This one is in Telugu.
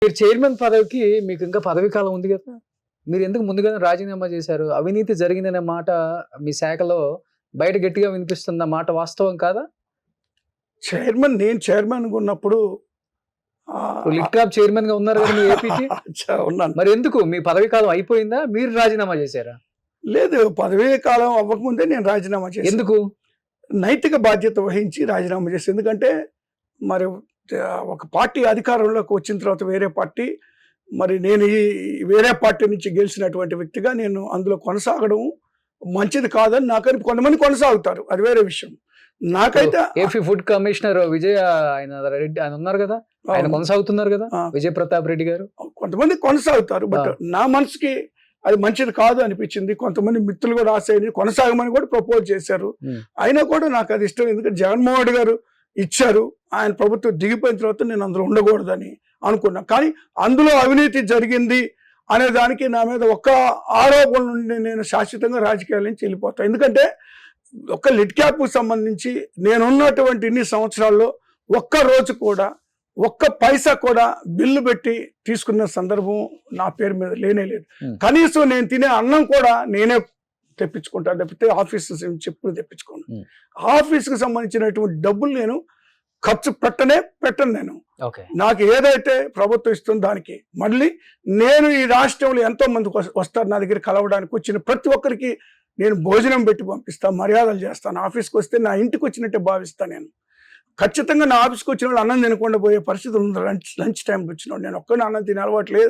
మీరు చైర్మన్ పదవికి మీకు ఇంకా పదవి కాలం ఉంది కదా! మీరు ఎందుకు ముందుగానే రాజీనామా చేశారు? అవినీతి జరిగిందనే మాట మీ శాఖలో బయట గట్టిగా వినిపిస్తున్న మాట వాస్తవం కాదా? నేను చైర్మన్‌గా ఉన్నప్పుడు లిట్‌కాప్ చైర్మన్‌గా ఉన్నారు కదా మీ ఏపీకి. ఉన్నాను. మరి ఎందుకు మీ పదవి కాలం అయిపోయిందా? మీరు రాజీనామా చేశారా? లేదు, పదవీ కాలం అవ్వకముందే నేను రాజీనామా చేశాను. ఎందుకు? నైతిక బాధ్యత వహించి రాజీనామా చేశాను. ఎందుకంటే మరి ఒక పార్టీ అధికారంలోకి వచ్చిన తర్వాత వేరే పార్టీ, మరి నేను ఈ వేరే పార్టీ నుంచి గెలిచినటువంటి వ్యక్తిగా నేను అందులో కొనసాగడం మంచిది కాదని నాకని కొంతమంది కొనసాగుతారు, అది వేరే విషయం. నాకైతే ఏపీ ఫుడ్ కమిషనర్ విజయ ఆయన రెడ్డి ఆయన ఉన్నారు కదా, ఆయన కొనసాగుతున్నారు కదా, విజయ్ ప్రతాప్ రెడ్డి గారు. కొంతమంది కొనసాగుతారు, బట్ నా మనసుకి అది మంచిది కాదు అనిపించింది. కొంతమంది మిత్రులు కూడా ఆశని కొనసాగమని కూడా ప్రపోజ్ చేశారు. అయినా కూడా నాకు అది ఇష్టం, ఎందుకంటే జగన్మోహన్ రెడ్డి గారు ఇచ్చారు, ఆయన ప్రభుత్వం దిగిపోయిన తర్వాత నేను అందులో ఉండకూడదని అనుకున్నా. కానీ అందులో అవినీతి జరిగింది అనే దానికి నా మీద ఒక్క ఆరోపణ నుండి నేను శాశ్వతంగా రాజకీయాల నుంచి వెళ్ళిపోతాను. ఎందుకంటే ఒక్క లిట్‌క్యాప్కు సంబంధించి నేనున్నటువంటి ఇన్ని సంవత్సరాల్లో ఒక్క రోజు కూడా ఒక్క పైసా కూడా బిల్లు పెట్టి తీసుకున్న సందర్భం నా పేరు మీద లేనే లేదు. కనీసం నేను తినే అన్నం కూడా నేనే తెప్పించుకుంటాను, లేకపోతే ఆఫీస్ చెప్పులు తెప్పించుకోను. ఆఫీస్కి సంబంధించినటువంటి డబ్బులు నేను ఖర్చు పెట్టను. నేను నాకు ఏదైతే ప్రభుత్వం ఇస్తుందో దానికి మళ్ళీ నేను ఈ రాష్ట్రంలో ఎంతో మంది వస్తారు నా దగ్గర కలవడానికి. వచ్చిన ప్రతి ఒక్కరికి నేను భోజనం పెట్టి పంపిస్తాను, మర్యాదలు చేస్తాను. ఆఫీస్కి వస్తే నా ఇంటికి వచ్చినట్టే భావిస్తాను. నేను ఖచ్చితంగా నా ఆఫీస్కి వచ్చిన వాళ్ళు అన్నం తినకుండా పోయే పరిస్థితి ఉంది. లంచ్ టైంకి వచ్చిన వాళ్ళు నేను ఒక్కనే అన్నం తినే అలవాటు లేదు.